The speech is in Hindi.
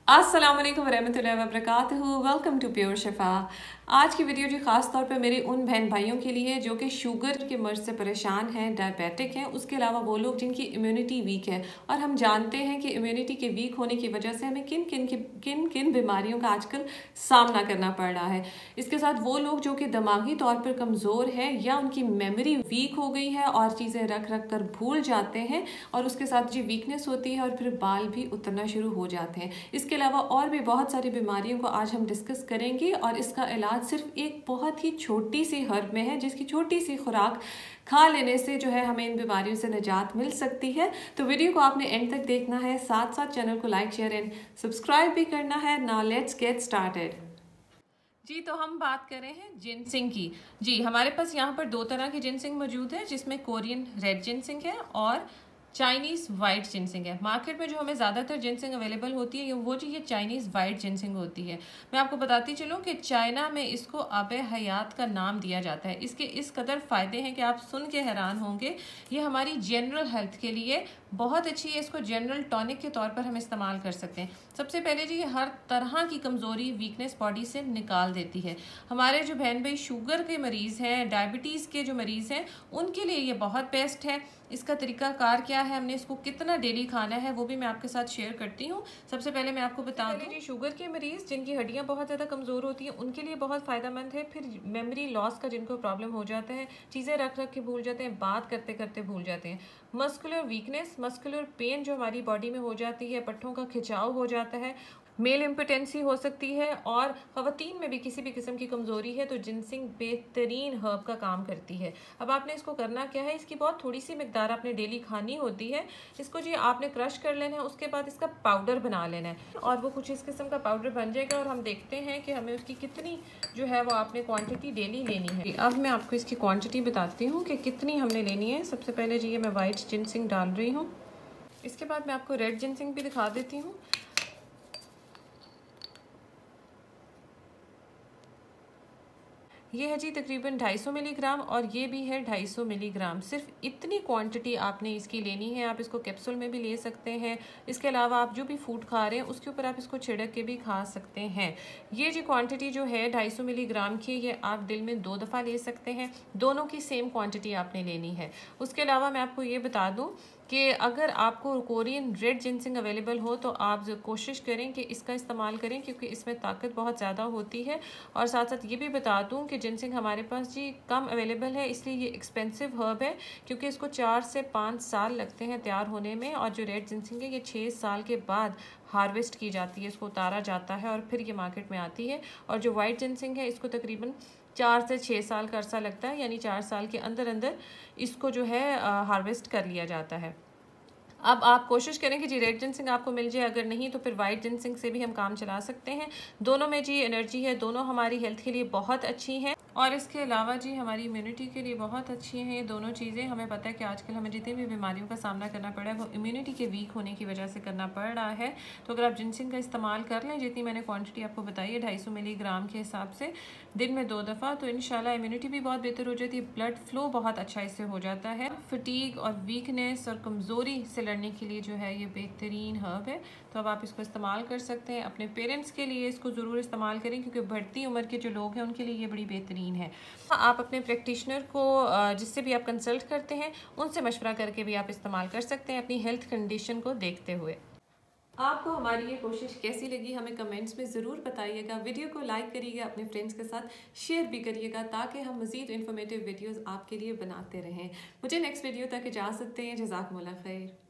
अस्सलाम वालेकुम वरहमतुल्लाहि वबरकातुहू। वेलकम टू प्योर शिफा। आज की वीडियो जी ख़ास तौर पे मेरे उन बहन भाइयों के लिए जो कि शुगर के मर्ज़ से परेशान हैं, डायबिटिक हैं, उसके अलावा वो लोग जिनकी इम्यूनिटी वीक है। और हम जानते हैं कि इम्यूनिटी के वीक होने की वजह से हमें किन किन बीमारियों का आजकल सामना करना पड़ रहा है। इसके साथ वो लोग जो कि दिमागी तौर पर कमज़ोर हैं या उनकी मेमोरी वीक हो गई है और चीज़ें रख रख कर भूल जाते हैं, और उसके साथ जी वीकनेस होती है और फिर बाल भी उतरना शुरू हो जाते हैं। इसके अलावा और भी बहुत सारी बीमारियों को आज हम डिस्कस करेंगे और इसका इलाज सिर्फ एक बहुत ही छोटी सी हर्ब में है, जिसकी छोटी सी खुराक खा लेने से जो है हमें इन बीमारियों से निजात मिल सकती है। तो वीडियो को आपने एंड तक देखना है, साथ साथ चैनल को लाइक शेयर एंड सब्सक्राइब भी करना है। Now let's get started. जी, तो हम बात कर रहे हैं जिनसिंग की। जी, हमारे पास यहाँ पर दो तरह की जिनसिंग मौजूद है, जिसमें कोरियन रेड जिनसिंग है और चाइनीज़ वाइट जिनसिंग है। मार्केट में जो हमें ज़्यादातर जिनसिंग अवेलेबल होती है वो जी ये चाइनीज़ वाइट जिनसिंग होती है। मैं आपको बताती चलूँ कि चाइना में इसको आबे हयात का नाम दिया जाता है। इसके इस कदर फ़ायदे हैं कि आप सुन के हैरान होंगे। ये हमारी जनरल हेल्थ के लिए बहुत अच्छी है। इसको जनरल टॉनिक के तौर पर हम इस्तेमाल कर सकते हैं। सबसे पहले जी ये हर तरह की कमज़ोरी वीकनेस बॉडी से निकाल देती है। हमारे जो बहन भाई शुगर के मरीज़ हैं, डायबिटीज़ के जो मरीज़ हैं, उनके लिए ये बहुत बेस्ट है। इसका तरीकाकार क्या है, हमने इसको कितना डेली खाना है, वो भी मैं आपके साथ शेयर करती हूँ। सबसे पहले मैं आपको बता दूँ जी, शुगर के मरीज़ जिनकी हड्डियाँ बहुत ज़्यादा कमज़ोर होती हैं उनके लिए बहुत फ़ायदेमंद है। फिर मेमोरी लॉस का जिनको प्रॉब्लम हो जाता है, चीज़ें रख रख के भूल जाते हैं, बात करते करते भूल जाते हैं। मस्कुलर वीकनेस, मस्कुलर पेन जो हमारी बॉडी में हो जाती है, पट्टों का खिंचाव हो जाता है, मेल इम्पोटेंसी हो सकती है, और ख़वातीन में भी किसी भी किस्म की कमज़ोरी है तो जिनसिंग बेहतरीन हर्ब का काम करती है। अब आपने इसको करना क्या है, इसकी बहुत थोड़ी सी मिकदार आपने डेली खानी होती है। इसको जी आपने क्रश कर लेना है, उसके बाद इसका पाउडर बना लेना है और वो कुछ इस किस्म का पाउडर बन जाएगा और हम देखते हैं कि हमें उसकी कितनी जो है वो आपने क्वान्टिटी डेली लेनी है। अब मैं आपको इसकी क्वान्टिटी बताती हूँ कि कितनी हमने लेनी है। सबसे पहले जी ये मैं वाइट जिनसिंग डाल रही हूँ। इसके बाद मैं आपको रेड जिनसिंग भी दिखा देती हूँ। ये है जी तकरीबन 250 मिलीग्राम और ये भी है 250 मिलीग्राम। सिर्फ इतनी क्वांटिटी आपने इसकी लेनी है। आप इसको कैप्सूल में भी ले सकते हैं। इसके अलावा आप जो भी फूड खा रहे हैं उसके ऊपर आप इसको छिड़क के भी खा सकते हैं। ये जी क्वांटिटी जो है 250 मिलीग्राम की, ये आप दिन में 2 दफ़ा ले सकते हैं। दोनों की सेम क्वान्टिटी आपने लेनी है। उसके अलावा मैं आपको ये बता दूँ कि अगर आपको कोरियन रेड जिनसिंग अवेलेबल हो तो आप कोशिश करें कि इसका इस्तेमाल करें, क्योंकि इसमें ताकत बहुत ज़्यादा होती है। और साथ साथ ये भी बता दूं कि जिनसिंग हमारे पास जी कम अवेलेबल है, इसलिए ये एक्सपेंसिव हर्ब है, क्योंकि इसको 4 से 5 साल लगते हैं तैयार होने में। और जो रेड जिनसिंग है ये 6 साल के बाद हार्वेस्ट की जाती है, इसको उतारा जाता है और फिर ये मार्केट में आती है। और जो वाइट जिनसिंग है इसको तकरीबन 4 से 6 साल का अरसा लगता है, यानी 4 साल के अंदर अंदर इसको जो है हार्वेस्ट कर लिया जाता है। अब आप कोशिश करें कि जी रेड जिनसिंग आपको मिल जाए, अगर नहीं तो फिर वाइट जिनसिंग से भी हम काम चला सकते हैं। दोनों में जी एनर्जी है, दोनों हमारी हेल्थ के लिए बहुत अच्छी हैं और इसके अलावा जी हमारी इम्यूनिटी के लिए बहुत अच्छी हैं ये दोनों चीज़ें। हमें पता है कि आजकल हमें जितनी भी बीमारियों का सामना करना पड़ रहा है वो इम्यूनिटी के वीक होने की वजह से करना पड़ रहा है। तो अगर आप जिनसिंग का इस्तेमाल कर लें, जितनी मैंने क्वांटिटी आपको बताई है 250 मिलीग्राम के हिसाब से, दिन में 2 दफ़ा, तो इंशाल्लाह इम्यूनिटी भी बहुत बेहतर हो जाती है, ब्लड फ्लो बहुत अच्छा इससे हो जाता है। फटीग और वीकनेस और कमज़ोरी से लड़ने के लिए जो है ये बेहतरीन हर्ब है। तो अब आप इसको इस्तेमाल कर सकते हैं। अपने पेरेंट्स के लिए इसको ज़रूर इस्तेमाल करें, क्योंकि बढ़ती उम्र के जो लोग हैं उनके लिए ये बड़ी बेहतरीन है। आप अपने प्रैक्टिशनर को जिससे भी आप कंसल्ट करते हैं उनसे मशवरा करके भी आप इस्तेमाल कर सकते हैं अपनी हेल्थ कंडीशन को देखते हुए। आपको हमारी ये कोशिश कैसी लगी हमें कमेंट्स में ज़रूर बताइएगा। वीडियो को लाइक करिएगा, अपने फ्रेंड्स के साथ शेयर भी करिएगा, ताकि हम मज़ीद इन्फॉर्मेटिव वीडियोस आपके लिए बनाते रहें। मुझे नेक्स्ट वीडियो तक इजाज़त दें। जज़ाकुमुल्लाह खैर।